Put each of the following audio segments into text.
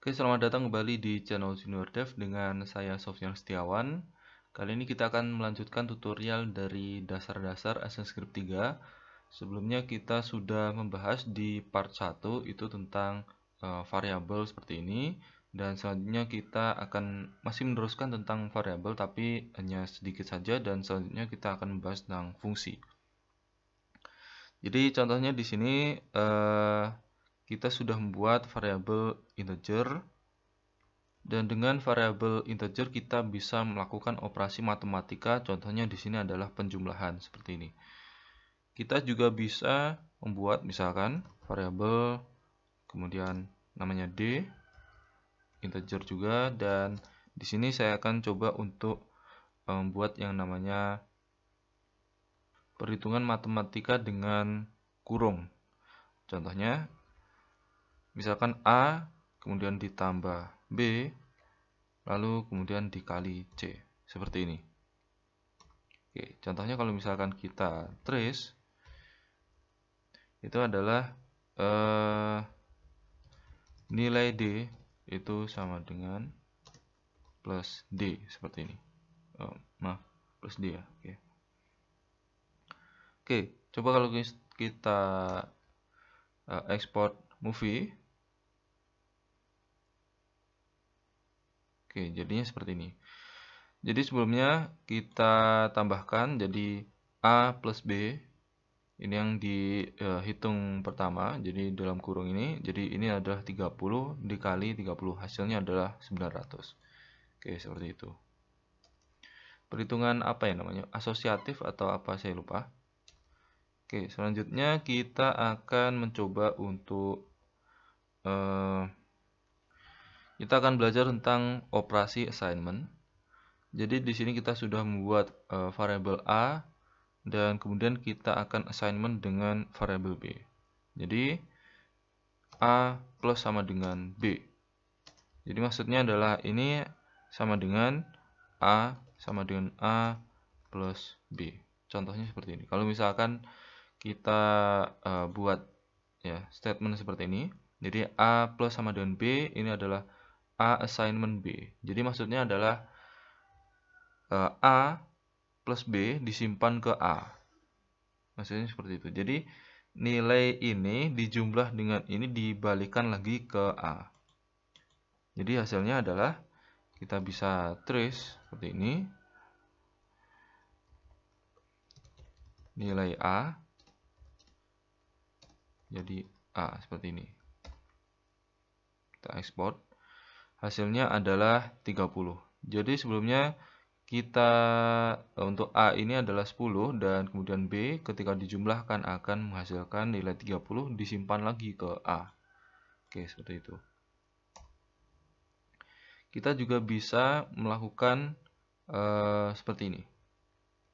Oke, selamat datang kembali di channel Junior Dev dengan saya Sofyan Setiawan. Kali ini kita akan melanjutkan tutorial dari dasar-dasar ActionScript 3. Sebelumnya kita sudah membahas di part 1 itu tentang variabel seperti ini, dan selanjutnya kita akan masih meneruskan tentang variabel tapi hanya sedikit saja, dan selanjutnya kita akan membahas tentang fungsi. Jadi contohnya di sini kita sudah membuat variabel integer. Dan dengan variabel integer kita bisa melakukan operasi matematika, contohnya di sini adalah penjumlahan seperti ini. Kita juga bisa membuat misalkan variabel kemudian namanya d, integer juga, dan di sini saya akan coba untuk membuat yang namanya perhitungan matematika dengan kurung. Contohnya misalkan A kemudian ditambah B, lalu kemudian dikali C, seperti ini. Oke, contohnya kalau misalkan kita trace, itu adalah nilai D itu sama dengan plus D, seperti ini. Plus D ya. Oke, coba kalau kita export movie. Oke, jadinya seperti ini. Jadi sebelumnya kita tambahkan jadi A plus B. Ini yang dihitung pertama. Jadi dalam kurung ini. Jadi ini adalah 30 dikali 30. Hasilnya adalah 900. Oke, seperti itu. Perhitungan apa ya namanya? Asosiatif atau apa, saya lupa. Oke, selanjutnya kita akan mencoba untuk kita akan belajar tentang operasi assignment. Jadi di sini kita sudah membuat variabel A, dan kemudian kita akan assignment dengan variabel B. Jadi A plus sama dengan B. Jadi maksudnya adalah ini sama dengan A sama dengan A plus B. Contohnya seperti ini. Kalau misalkan kita buat ya statement seperti ini. Jadi A plus sama dengan B, ini adalah A assignment B. Jadi maksudnya adalah A plus B disimpan ke A. Maksudnya seperti itu. Jadi nilai ini dijumlah dengan ini dibalikan lagi ke A. Jadi hasilnya adalah kita bisa trace seperti ini. Nilai A jadi A seperti ini. Kita ekspor. Hasilnya adalah 30. Jadi sebelumnya kita untuk A ini adalah 10, dan kemudian B ketika dijumlahkan akan menghasilkan nilai 30 disimpan lagi ke A. Oke, seperti itu. Kita juga bisa melakukan seperti ini.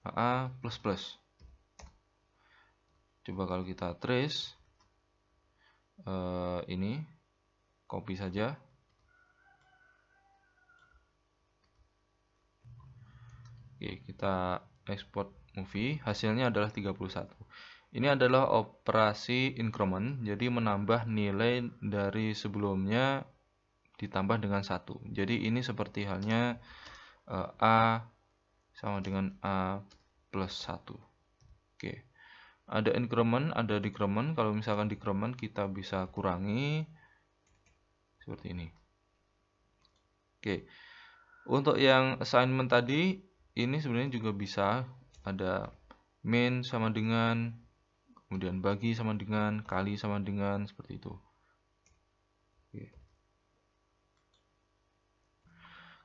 A plus plus. Coba kalau kita trace ini, copy saja. Oke, kita export movie, hasilnya adalah 31. Ini adalah operasi increment, jadi menambah nilai dari sebelumnya ditambah dengan 1. Jadi ini seperti halnya A sama dengan A plus 1. Oke. Ada increment, ada decrement. Kalau misalkan decrement kita bisa kurangi seperti ini. Oke. Untuk yang assignment tadi, ini sebenarnya juga bisa ada main sama dengan, kemudian bagi sama dengan, kali sama dengan, seperti itu. Oke.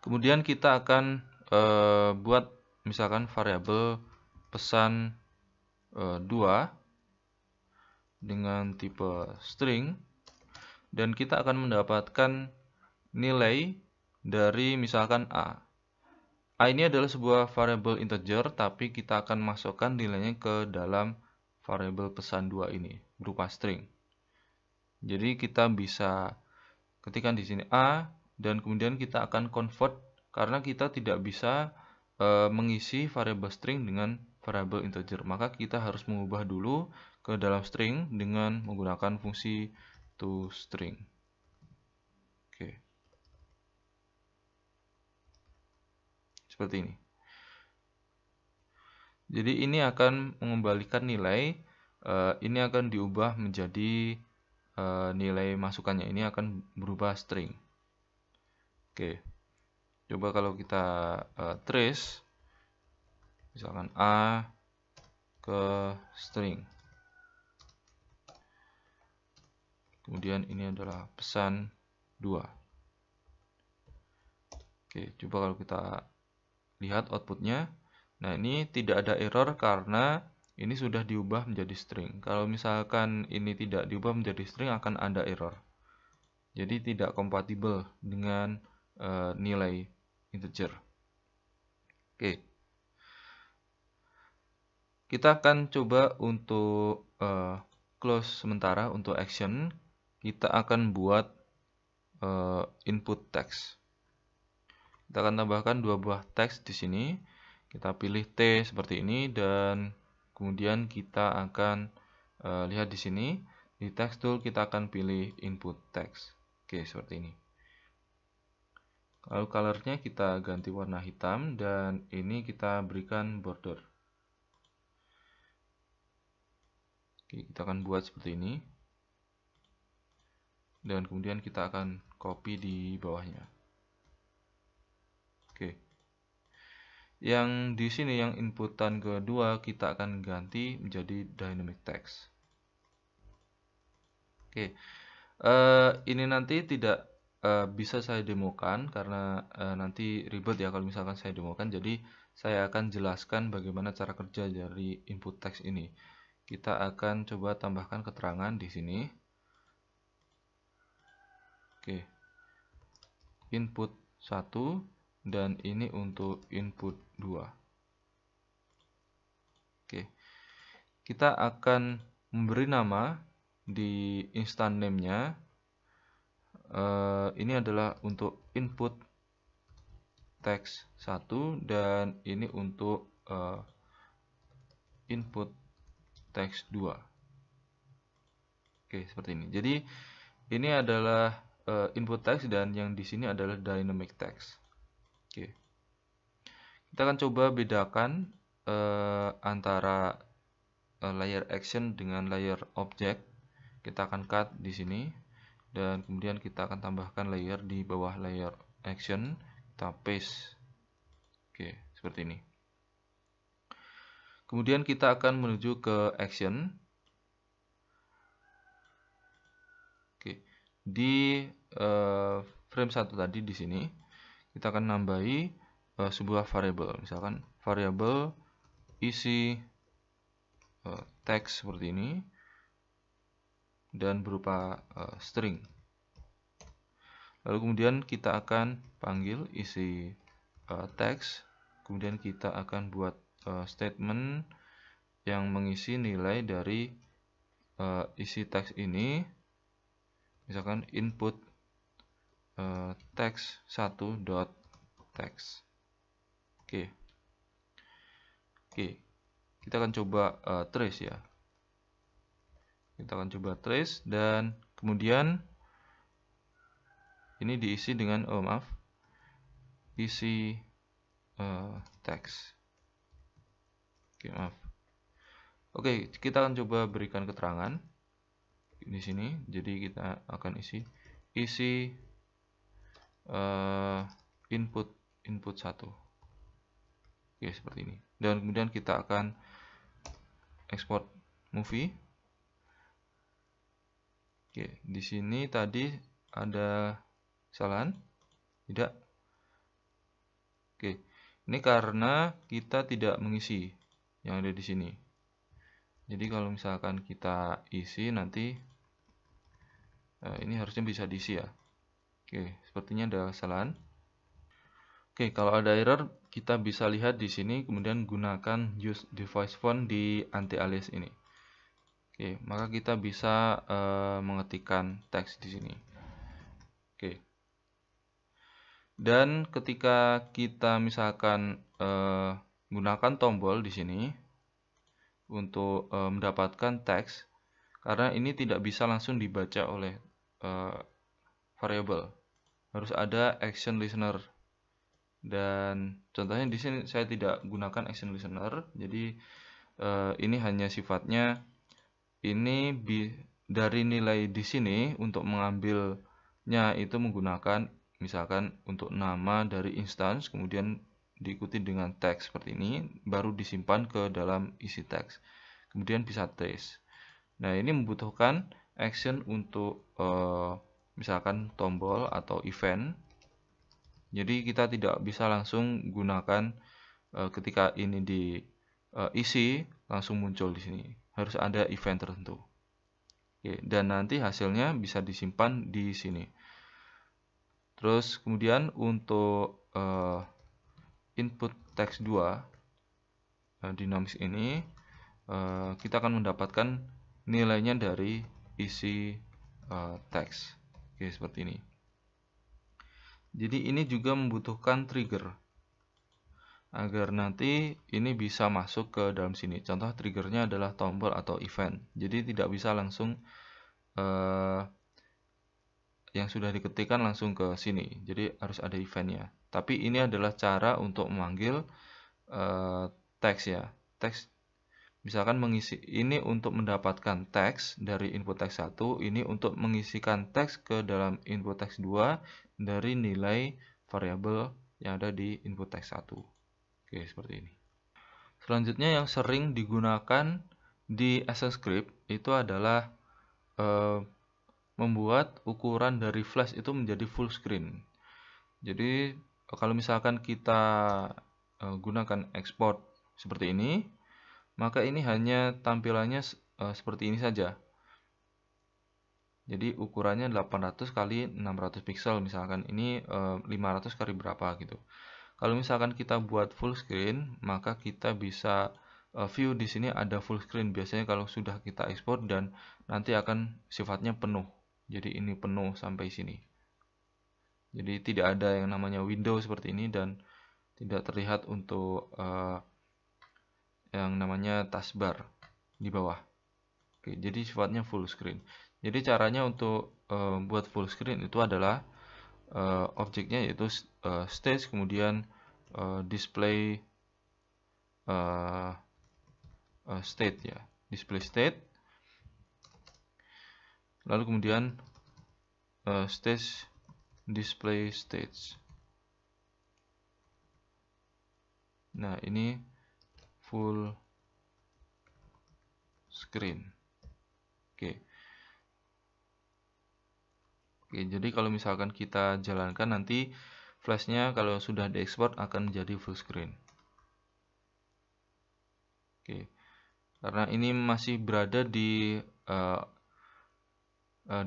Kemudian kita akan buat misalkan variabel pesan 2 dengan tipe string, dan kita akan mendapatkan nilai dari misalkan A. A ini adalah sebuah variabel integer, tapi kita akan masukkan nilainya ke dalam variabel pesan 2 ini berupa string. Jadi kita bisa ketikkan di sini A, dan kemudian kita akan convert karena kita tidak bisa mengisi variabel string dengan variabel integer. Maka kita harus mengubah dulu ke dalam string dengan menggunakan fungsi toString. Oke. seperti ini. Jadi ini akan mengembalikan nilai, ini akan diubah menjadi nilai masukannya, ini akan berubah string. Oke, coba kalau kita trace, misalkan A ke string, kemudian ini adalah pesan 2. Oke, coba kalau kita lihat outputnya. Nah, ini tidak ada error karena ini sudah diubah menjadi string. Kalau misalkan ini tidak diubah menjadi string, akan ada error. Jadi tidak kompatibel dengan nilai integer. Oke. Kita akan coba untuk close sementara untuk action. Kita akan buat input text. Kita akan tambahkan 2 buah teks di sini. Kita pilih T seperti ini dan kemudian kita akan lihat di sini di text tool kita akan pilih input text. Oke, seperti ini. Lalu colornya kita ganti warna hitam dan ini kita berikan border. Oke, kita akan buat seperti ini. Dan kemudian kita akan copy di bawahnya. Oke. Yang di sini yang inputan kedua kita akan ganti menjadi dynamic text. Oke. Ini nanti tidak bisa saya demokan karena nanti ribet ya kalau misalkan saya demokan. Jadi saya akan jelaskan bagaimana cara kerja dari input text ini. Kita akan coba tambahkan keterangan di sini. Oke. Input 1 dan ini untuk input 2. Oke. Kita akan memberi nama di instant name-nya. Ini adalah untuk input text 1 dan ini untuk input text 2. Oke, seperti ini. Jadi ini adalah input text dan yang di sini adalah dynamic text. Oke. Kita akan coba bedakan antara layer action dengan layer object. Kita akan cut di sini dan kemudian kita akan tambahkan layer di bawah layer action. Kita paste. Oke, seperti ini. Kemudian kita akan menuju ke action. Oke. Di frame 1 tadi di sini kita akan nambahi sebuah variable, misalkan variable isi teks seperti ini dan berupa string. Lalu kemudian kita akan panggil isi teks, kemudian kita akan buat statement yang mengisi nilai dari isi teks ini, misalkan input text 1.text. Oke. Kita akan coba trace ya. Kita akan coba trace dan kemudian ini diisi dengan isi teks. Oke, maaf. Oke, kita akan coba berikan keterangan di sini. Jadi kita akan isi input 1. Oke, seperti ini. Dan kemudian kita akan export movie. Oke, di sini tadi ada kesalahan? Tidak. Oke, ini karena kita tidak mengisi yang ada di sini. Jadi kalau misalkan kita isi nanti ini harusnya bisa diisi ya. Oke, sepertinya ada kesalahan. Oke, kalau ada error kita bisa lihat di sini, kemudian gunakan use device font di anti-alias ini. Oke, maka kita bisa mengetikkan teks di sini. Oke. Dan ketika kita misalkan gunakan tombol di sini untuk mendapatkan teks, karena ini tidak bisa langsung dibaca oleh variable, harus ada action listener Dan contohnya di sini saya tidak gunakan action listener. Jadi ini hanya sifatnya ini dari nilai di sini untuk mengambilnya itu menggunakan misalkan untuk nama dari instance, kemudian diikuti dengan teks seperti ini, baru disimpan ke dalam isi teks. Kemudian bisa trace. Nah, ini membutuhkan action untuk misalkan tombol atau event. Jadi kita tidak bisa langsung gunakan ketika ini diisi langsung muncul di sini. Harus ada event tertentu. Oke, dan nanti hasilnya bisa disimpan di sini. Terus kemudian untuk input text 2 dinamis ini kita akan mendapatkan nilainya dari isi teks. Oke, seperti ini. Jadi ini juga membutuhkan trigger agar nanti ini bisa masuk ke dalam sini. Contoh triggernya adalah tombol atau event. Jadi tidak bisa langsung yang sudah diketikkan langsung ke sini. Jadi harus ada eventnya. Tapi ini adalah cara untuk memanggil teks ya. Teks misalkan mengisi ini untuk mendapatkan teks dari input teks 1, ini untuk mengisikan teks ke dalam input teks 2 dari nilai variabel yang ada di input teks 1. Oke, seperti ini. Selanjutnya yang sering digunakan di ActionScript itu adalah membuat ukuran dari flash itu menjadi full screen. Jadi kalau misalkan kita gunakan export seperti ini, maka ini hanya tampilannya seperti ini saja. Jadi ukurannya 800 kali 600 pixel, misalkan ini 500 kali berapa gitu. Kalau misalkan kita buat full screen, maka kita bisa view di sini ada full screen. Biasanya kalau sudah kita ekspor dan nanti akan sifatnya penuh. Jadi ini penuh sampai sini. Jadi tidak ada yang namanya window seperti ini dan tidak terlihat untuk yang namanya taskbar di bawah. Oke, jadi sifatnya full screen. Jadi caranya untuk buat full screen itu adalah objeknya yaitu stage, kemudian display state ya, display state, lalu kemudian stage display stage. Nah, ini full screen. Oke, jadi kalau misalkan kita jalankan nanti flashnya kalau sudah diekspor akan menjadi full screen. Oke, karena ini masih berada di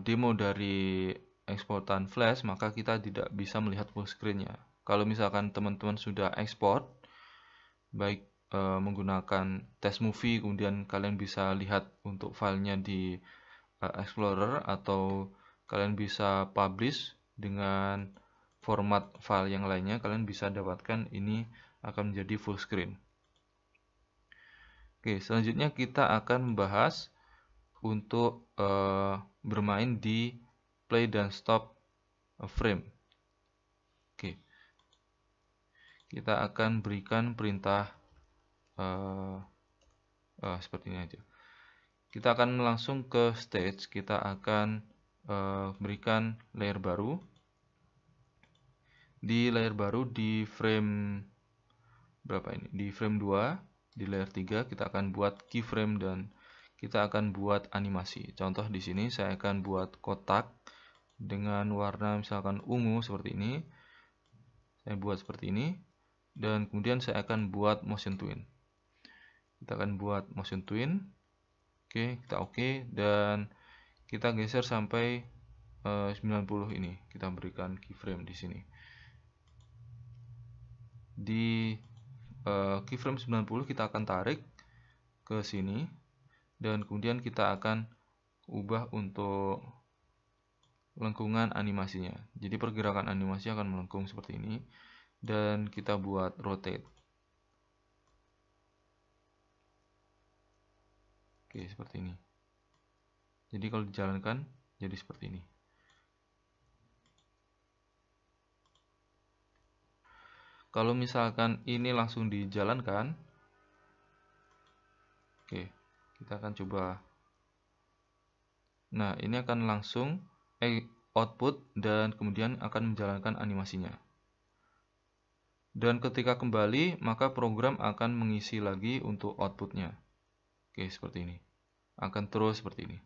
demo dari eksportan flash, maka kita tidak bisa melihat full screen-nya. Kalau misalkan teman-teman sudah ekspor, baik menggunakan test movie, kemudian kalian bisa lihat untuk filenya di Explorer, atau kalian bisa publish dengan format file yang lainnya, kalian bisa dapatkan ini akan menjadi full screen. Oke, selanjutnya kita akan membahas untuk bermain di play dan stop frame. Oke, kita akan berikan perintah seperti ini aja. Kita akan langsung ke stage. Kita akan berikan layer baru. Di layer baru di frame berapa ini? Di frame 2, di layer 3 kita akan buat keyframe dan kita akan buat animasi. Contoh di sini saya akan buat kotak dengan warna misalkan ungu seperti ini. Saya buat seperti ini dan kemudian saya akan buat motion twin. Kita akan buat motion twin. Oke, kita oke dan kita geser sampai 90 ini. Kita berikan keyframe di sini. Di keyframe 90 kita akan tarik ke sini dan kemudian kita akan ubah untuk lengkungan animasinya. Jadi pergerakan animasi akan melengkung seperti ini dan kita buat rotate. Oke, seperti ini. Jadi kalau dijalankan jadi seperti ini. kalau misalkan ini langsung dijalankan, oke, kita akan coba. Nah, ini akan langsung output dan kemudian akan menjalankan animasinya. Dan ketika kembali, maka program akan mengisi lagi untuk outputnya. Oke, seperti ini. Akan terus seperti ini.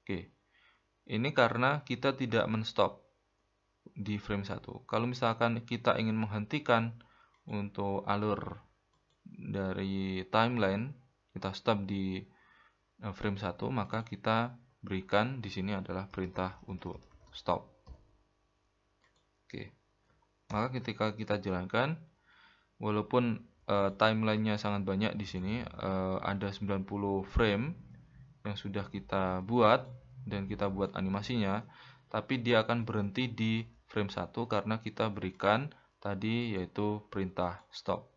Oke, ini karena kita tidak men-stop di frame 1. Kalau misalkan kita ingin menghentikan untuk alur dari timeline, kita stop di frame 1, maka kita berikan di sini adalah perintah untuk stop. Oke. Maka ketika kita jalankan, walaupun timelinenya sangat banyak di sini, ada 90 frame yang sudah kita buat dan kita buat animasinya, tapi dia akan berhenti di frame 1 karena kita berikan tadi yaitu perintah stop.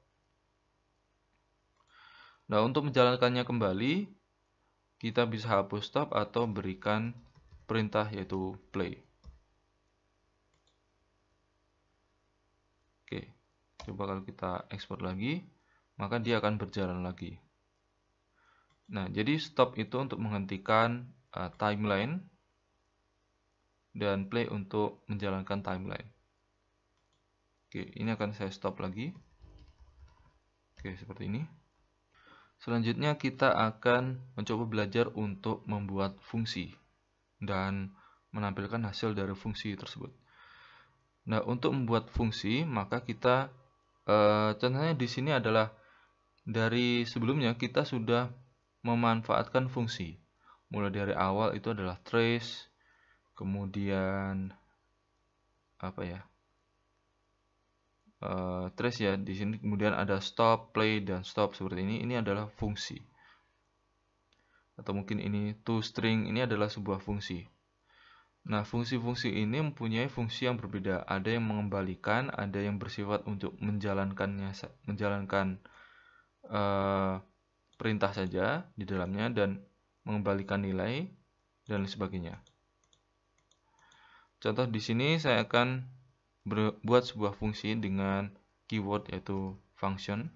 Nah, untuk menjalankannya kembali, kita bisa hapus stop atau berikan perintah yaitu play. Oke, coba kalau kita ekspor lagi, maka dia akan berjalan lagi. Nah, jadi stop itu untuk menghentikan timeline dan play untuk menjalankan timeline. Oke, ini akan saya stop lagi. Oke, seperti ini. Selanjutnya kita akan mencoba belajar untuk membuat fungsi dan menampilkan hasil dari fungsi tersebut. Nah, untuk membuat fungsi, maka kita contohnya di sini adalah dari sebelumnya kita sudah memanfaatkan fungsi. Mulai dari awal itu adalah trace, kemudian apa ya? Trace ya, di sini kemudian ada stop, play dan stop seperti ini. Ini adalah fungsi. Atau mungkin ini toString, ini adalah sebuah fungsi. Nah, fungsi-fungsi ini mempunyai fungsi yang berbeda. Ada yang mengembalikan, ada yang bersifat untuk menjalankan perintah saja di dalamnya dan mengembalikan nilai dan sebagainya. Contoh di sini saya akan buat sebuah fungsi dengan keyword yaitu function.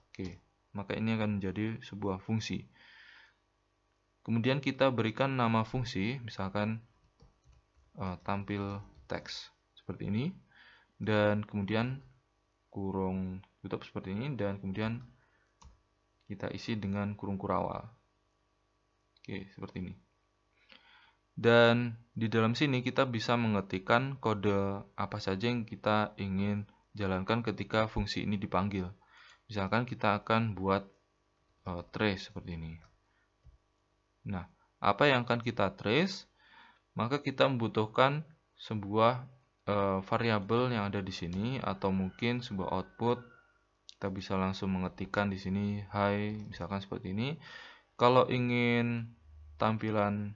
Oke, maka ini akan menjadi sebuah fungsi. Kemudian kita berikan nama fungsi, misalkan tampil teks seperti ini, dan kemudian kurung tutup seperti ini, dan kemudian kita isi dengan kurung kurawal. Oke, seperti ini. Dan di dalam sini kita bisa mengetikkan kode apa saja yang kita ingin jalankan ketika fungsi ini dipanggil. Misalkan kita akan buat trace seperti ini. Nah, apa yang akan kita trace? Maka kita membutuhkan sebuah variabel yang ada di sini, atau mungkin sebuah output. Kita bisa langsung mengetikkan di sini hi, misalkan seperti ini. Kalau ingin tampilan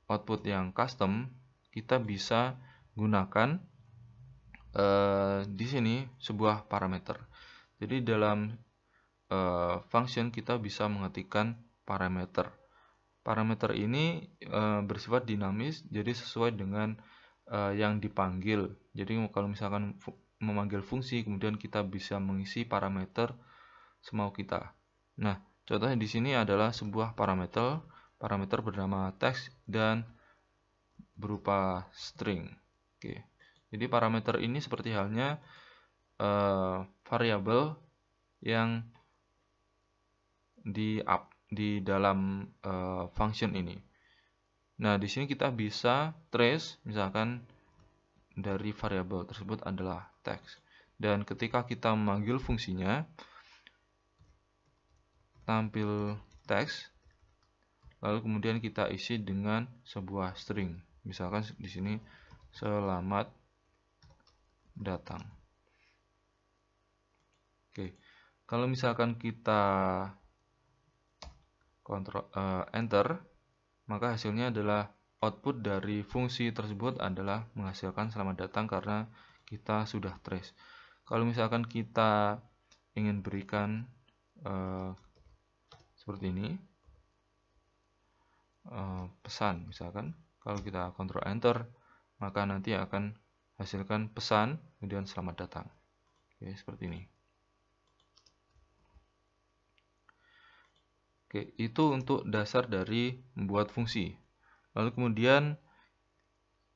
output yang custom, kita bisa gunakan di sini sebuah parameter. Jadi dalam function kita bisa mengetikkan parameter. Parameter ini bersifat dinamis, jadi sesuai dengan yang dipanggil. Jadi kalau misalkan memanggil fungsi, kemudian kita bisa mengisi parameter semau kita. Nah, contohnya di sini adalah sebuah parameter bernama text dan berupa string. Oke. Jadi parameter ini seperti halnya variabel yang di dalam function ini. Nah, di sini kita bisa trace, misalkan dari variabel tersebut adalah text. Dan ketika kita memanggil fungsinya, tampil text, lalu kemudian kita isi dengan sebuah string. Misalkan di sini selamat datang. Oke. Kalau misalkan kita enter, maka hasilnya adalah output dari fungsi tersebut adalah menghasilkan selamat datang karena kita sudah trace. Kalau misalkan kita ingin berikan seperti ini, pesan misalkan, kalau kita Ctrl Enter, maka nanti akan hasilkan pesan, kemudian selamat datang. Oke, seperti ini. Oke, itu untuk dasar dari membuat fungsi. Lalu kemudian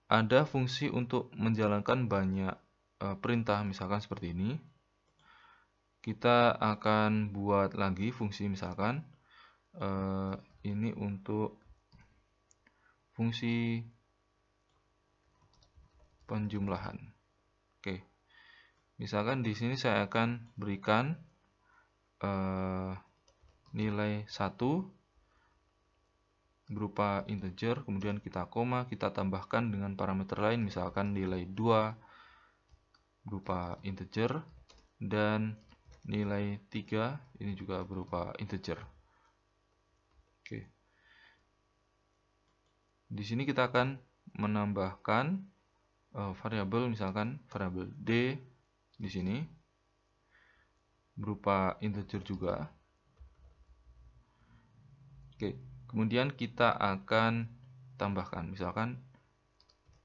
ada fungsi untuk menjalankan banyak perintah, misalkan seperti ini. Kita akan buat lagi fungsi, misalkan ini untuk fungsi penjumlahan. Oke, misalkan di sini saya akan berikan nilai 1 berupa integer, kemudian kita koma, kita tambahkan dengan parameter lain, misalkan nilai 2 berupa integer, dan nilai 3 ini juga berupa integer. Oke. Di sini kita akan menambahkan variabel, misalkan variabel d di sini berupa integer juga. Oke, kemudian kita akan tambahkan, misalkan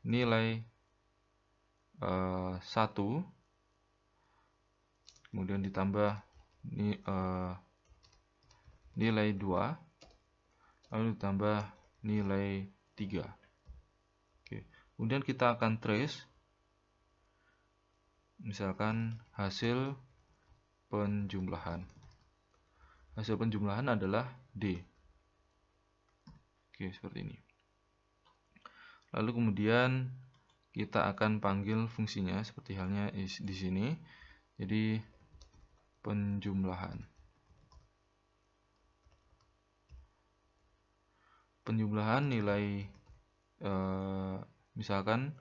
nilai 1, kemudian ditambah nilai 2, lalu ditambah nilai 3. Oke, kemudian kita akan trace, misalkan hasil penjumlahan. Hasil penjumlahan adalah D. Oke, seperti ini. Lalu kemudian kita akan panggil fungsinya seperti halnya di sini. Jadi penjumlahan. Penjumlahan nilai misalkan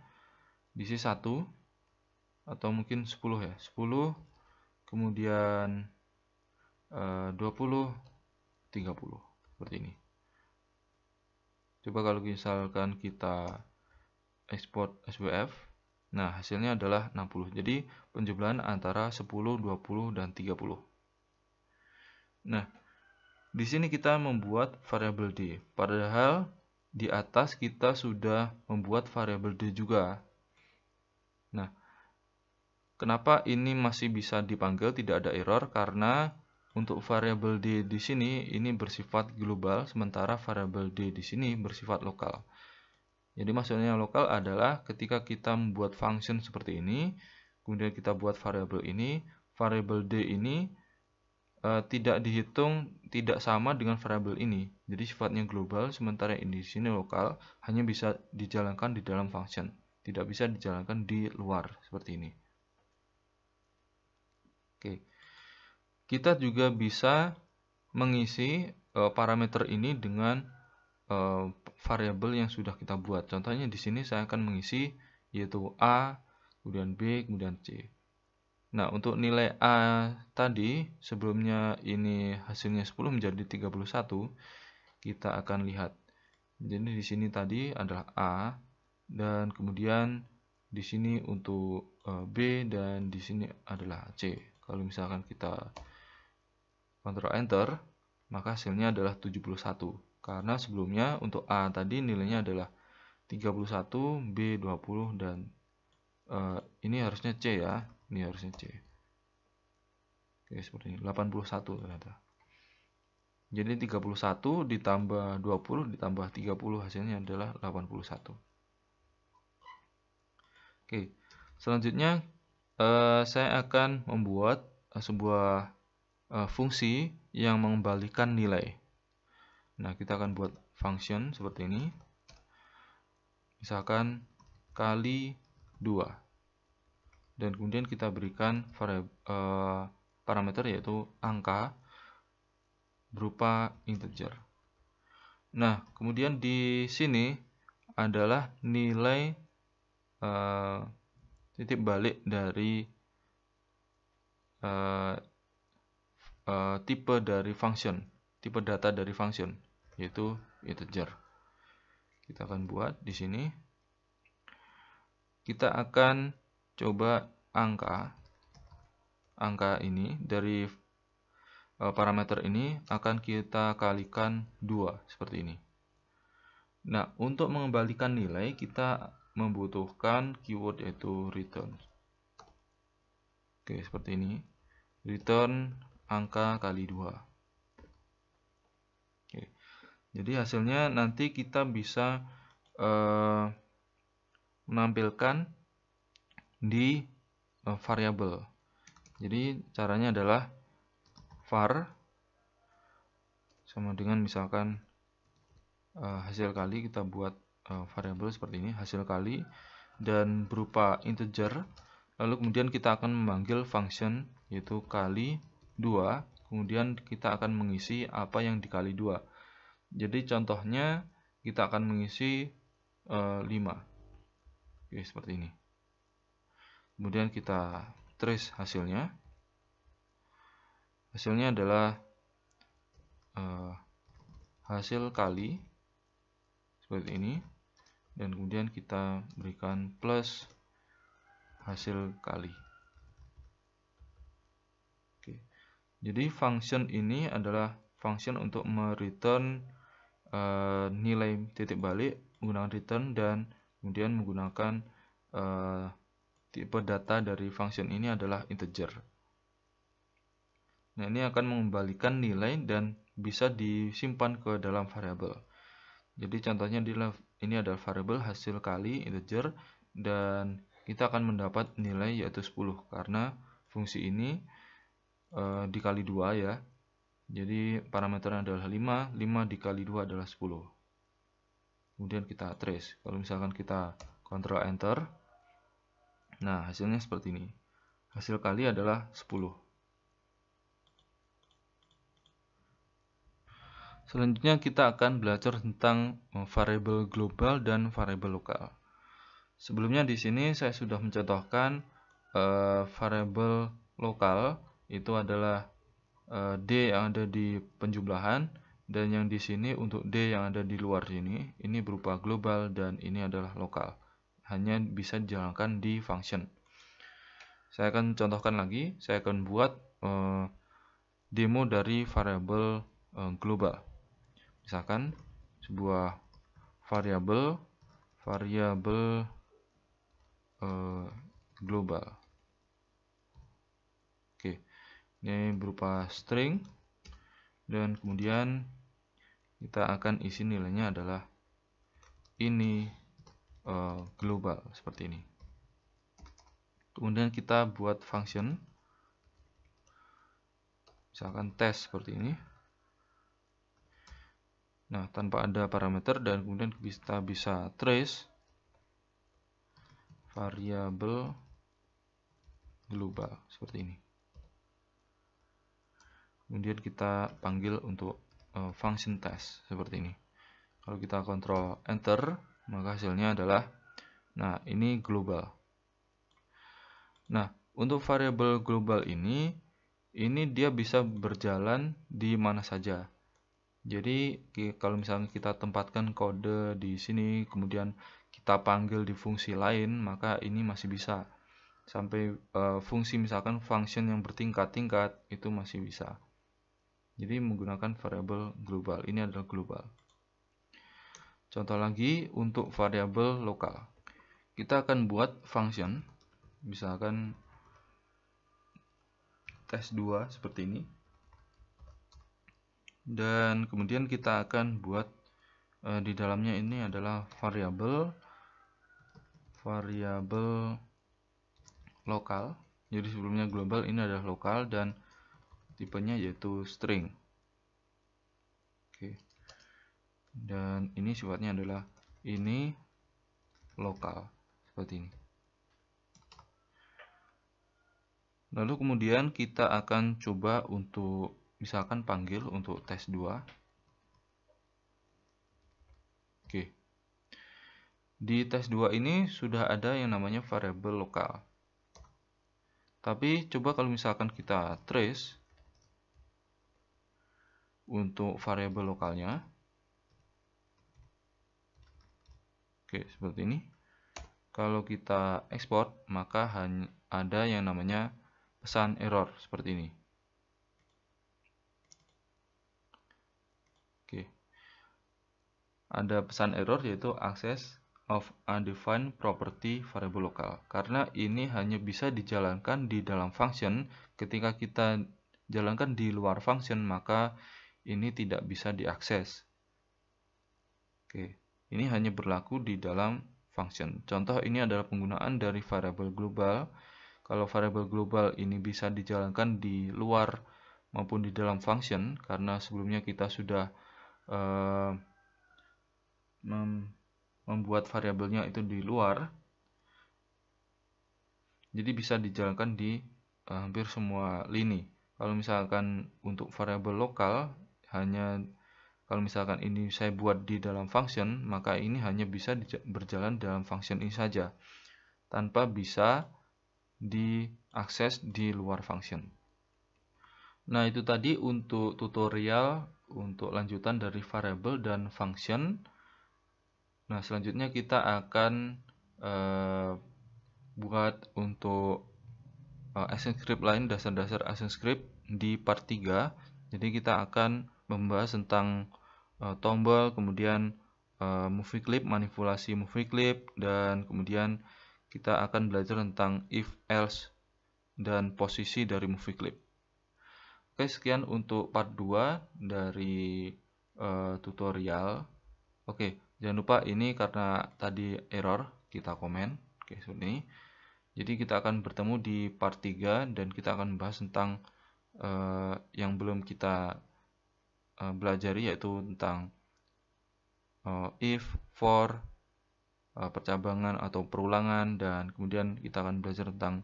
diisi 1 atau mungkin 10 ya. 10 kemudian 20 30 seperti ini. Coba kalau misalkan kita ekspor SWF, nah hasilnya adalah 60. Jadi penjumlahan antara 10, 20 dan 30. Nah, di sini kita membuat variabel D, padahal di atas kita sudah membuat variabel D juga. Nah, kenapa ini masih bisa dipanggil tidak ada error? Karena untuk variabel D di sini ini bersifat global, sementara variabel D di sini bersifat lokal. Jadi maksudnya lokal adalah ketika kita membuat function seperti ini, kemudian kita buat variabel ini, variabel D ini tidak dihitung, tidak sama dengan variabel ini. Jadi sifatnya global, sementara ini di sini lokal, hanya bisa dijalankan di dalam function, tidak bisa dijalankan di luar seperti ini. Oke. Kita juga bisa mengisi parameter ini dengan variabel yang sudah kita buat. Contohnya di sini saya akan mengisi yaitu A, kemudian B, kemudian C. Nah, untuk nilai A tadi, sebelumnya ini hasilnya 10 menjadi 31, kita akan lihat. Jadi di sini tadi adalah A, dan kemudian di sini untuk B, dan di sini adalah C. Kalau misalkan kita Ctrl Enter, maka hasilnya adalah 71. Karena sebelumnya untuk A tadi nilainya adalah 31, B 20, dan ini harusnya C ya. Ini harusnya C. Oke, seperti ini. 81 ternyata. Jadi 31 ditambah 20 ditambah 30 hasilnya adalah 81. Oke, selanjutnya saya akan membuat sebuah fungsi yang mengembalikan nilai. Nah, kita akan buat function seperti ini. Misalkan kali 2. Dan kemudian kita berikan parameter yaitu angka berupa integer. Nah, kemudian di sini adalah nilai titik balik dari tipe dari function, tipe data dari function, yaitu integer. Kita akan buat di sini. Kita akan coba angka ini dari parameter ini akan kita kalikan 2 seperti ini. Nah, untuk mengembalikan nilai kita membutuhkan keyword yaitu return. Oke, seperti ini. Return angka kali 2. Oke. Jadi hasilnya nanti kita bisa menampilkan di variabel. Jadi caranya adalah var sama dengan misalkan hasil kali, kita buat variabel seperti ini, hasil kali, dan berupa integer. Lalu kemudian kita akan memanggil function yaitu kali 2, kemudian kita akan mengisi apa yang dikali 2. Jadi contohnya kita akan mengisi 5. Oke, seperti ini. Kemudian kita trace hasilnya. Hasilnya adalah hasil kali seperti ini, dan kemudian kita berikan plus hasil kali. Oke. Jadi function ini adalah function untuk mereturn nilai titik balik menggunakan return, dan kemudian menggunakan tipe data dari function ini adalah integer. Nah, ini akan mengembalikan nilai dan bisa disimpan ke dalam variabel. Jadi contohnya ini adalah variabel hasil kali integer, dan kita akan mendapat nilai yaitu 10 karena fungsi ini dikali 2 ya. Jadi parameternya adalah 5 dikali 2 adalah 10. Kemudian kita trace. Kalau misalkan kita Ctrl Enter, nah hasilnya seperti ini. Hasil kali adalah 10. Selanjutnya kita akan belajar tentang variabel global dan variabel lokal. Sebelumnya di sini saya sudah mencontohkan variabel lokal itu adalah D yang ada di penjumlahan, dan yang di sini untuk D yang ada di luar sini ini berupa global dan ini adalah lokal. Hanya bisa dijalankan di function. Saya akan contohkan lagi, saya akan buat demo dari variabel global. Misalkan sebuah variabel global. Oke, ini berupa string, dan kemudian kita akan isi nilainya adalah ini global seperti ini. Kemudian kita buat function, misalkan test seperti ini. Nah, tanpa ada parameter, dan kemudian kita bisa trace variabel global seperti ini. Kemudian kita panggil untuk function test seperti ini. Kalau kita Ctrl Enter, maka hasilnya adalah, nah ini global. Nah, untuk variabel global ini dia bisa berjalan di mana saja. Jadi kalau misalnya kita tempatkan kode di sini, kemudian kita panggil di fungsi lain, maka ini masih bisa. Sampai fungsi misalkan function yang bertingkat-tingkat itu masih bisa. Jadi menggunakan variabel global. Ini adalah global. Contoh lagi untuk variabel lokal. Kita akan buat function, misalkan test2 seperti ini. Dan kemudian kita akan buat di dalamnya ini adalah variabel lokal. Jadi sebelumnya global, ini adalah lokal, dan tipenya yaitu string. Oke. Dan ini sifatnya adalah ini lokal seperti ini. Lalu kemudian kita akan coba untuk misalkan panggil untuk test2. Oke. Di test2 ini sudah ada yang namanya variabel lokal. Tapi coba kalau misalkan kita trace untuk variabel lokalnya. Oke, seperti ini. Kalau kita ekspor, maka hanya ada yang namanya pesan error seperti ini. Oke. Ada pesan error yaitu access of undefined property variable lokal. Karena ini hanya bisa dijalankan di dalam function. Ketika kita jalankan di luar function, maka ini tidak bisa diakses. Oke, ini hanya berlaku di dalam function. Contoh ini adalah penggunaan dari variable global. Kalau variable global ini bisa dijalankan di luar maupun di dalam function, karena sebelumnya kita sudah membuat variabelnya itu di luar, jadi bisa dijalankan di hampir semua lini. Kalau misalkan untuk variabel lokal, kalau misalkan ini saya buat di dalam function, maka ini hanya bisa berjalan dalam function ini saja, tanpa bisa diakses di luar function. Nah, itu tadi untuk tutorial untuk lanjutan dari variable dan function. Nah, selanjutnya kita akan buat untuk ActionScript lain, dasar-dasar ActionScript di part 3. Jadi kita akan membahas tentang tombol, kemudian movie clip, manipulasi movie clip, dan kemudian kita akan belajar tentang if, else, dan posisi dari movie clip. Oke, sekian untuk part 2 dari tutorial. Oke, jangan lupa ini karena tadi error, kita komen. Oke, seperti ini. Jadi kita akan bertemu di part 3 dan kita akan membahas tentang yang belum kita pelajari, yaitu tentang if, for, percabangan atau perulangan, dan kemudian kita akan belajar tentang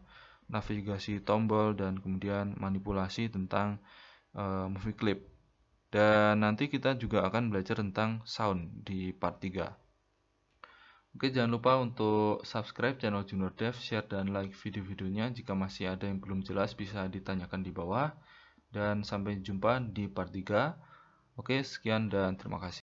navigasi tombol dan kemudian manipulasi tentang movie clip. Dan nanti kita juga akan belajar tentang sound di part 3. Oke, jangan lupa untuk subscribe channel Junior Dev, share dan like video-videonya. Jika masih ada yang belum jelas bisa ditanyakan di bawah. Dan sampai jumpa di part 3. Oke, sekian dan terima kasih.